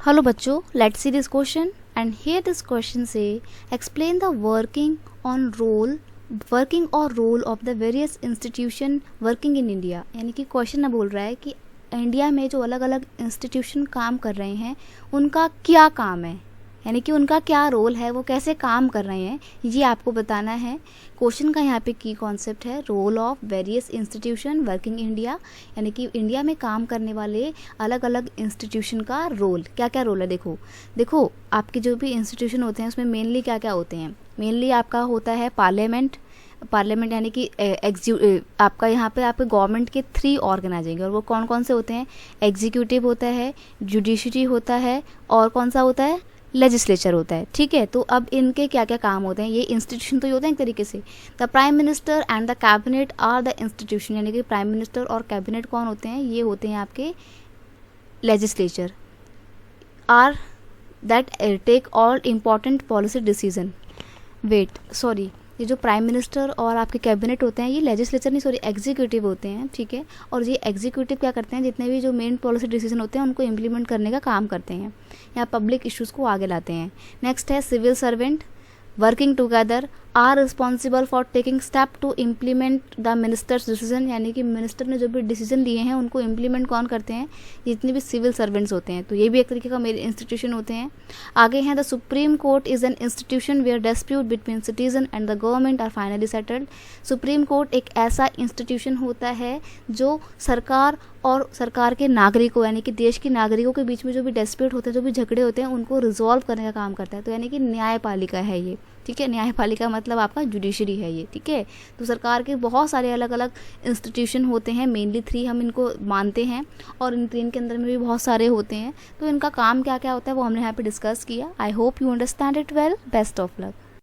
Hello बच्चों, let's see this question and here this question say explain the working or role of the various institution working in India। यानी कि question बोल रहा है कि India में जो अलग अलग इंस्टीट्यूशन काम कर रहे हैं उनका क्या काम है, यानी कि उनका क्या रोल है, वो कैसे काम कर रहे हैं, ये आपको बताना है। क्वेश्चन का यहाँ पे की कॉन्सेप्ट है role of various institution working India, यानी कि इंडिया में काम करने वाले अलग अलग इंस्टीट्यूशन का रोल, क्या क्या रोल है। देखो आपके जो भी इंस्टीट्यूशन होते हैं उसमें मेनली क्या क्या होते हैं। मेनली आपका होता है पार्लियामेंट यानी कि आपका यहाँ पे आपके गवर्नमेंट के 3 ऑर्गन आ जाएंगे और वो कौन कौन से होते हैं। एग्जीक्यूटिव होता है, जुडिशरी होता है और कौन सा होता है, लेजिस्लेचर होता है। ठीक है, तो अब इनके क्या क्या काम होते हैं, ये इंस्टीट्यूशन तो ये होते हैं एक तरीके से। The prime minister and the cabinet are the institution, यानी कि प्राइम मिनिस्टर और कैबिनेट कौन होते हैं, ये होते हैं आपके legislature. Are that take all important policy decision. ये जो प्राइम मिनिस्टर और आपके कैबिनेट होते हैं ये लेजिस्लेचर नहीं एग्जीक्यूटिव होते हैं। ठीक है, और ये एग्जीक्यूटिव क्या करते हैं, जितने भी जो मेन पॉलिसी डिसीजन होते हैं उनको इम्प्लीमेंट करने का काम करते हैं या पब्लिक इश्यूज़ को आगे लाते हैं। नेक्स्ट है civil servant working together are responsible for taking step to implement the ministers decision, यानी कि मिनिस्टर ने जो भी डिसीजन लिए हैं उनको इम्प्लीमेंट कौन करते हैं, जितने भी सिविल सर्वेंट्स होते हैं। तो ये भी एक तरीके का मेरे इंस्टीट्यूशन होते हैं। आगे हैं the supreme court is an institution where dispute between citizen and the government are finally settled. Supreme court एक ऐसा इंस्टीट्यूशन होता है जो सरकार और सरकार के नागरिकों, यानी कि देश के नागरिकों के बीच में जो भी डिस्प्यूट होते हैं, जो भी झगड़े होते हैं, उनको रिजॉल्व करने का काम करता है। तो यानी कि न्यायपालिका है ये। ठीक है, न्यायपालिका मतलब आपका जुडिशरी है ये। ठीक है, तो सरकार के बहुत सारे अलग अलग इंस्टीट्यूशन होते हैं, मेनली 3 हम इनको मानते हैं और इन 3 के अंदर में भी बहुत सारे होते हैं। तो इनका काम क्या क्या होता है वो हमने यहाँ पे डिस्कस किया। I hope you understand it well. Best of luck.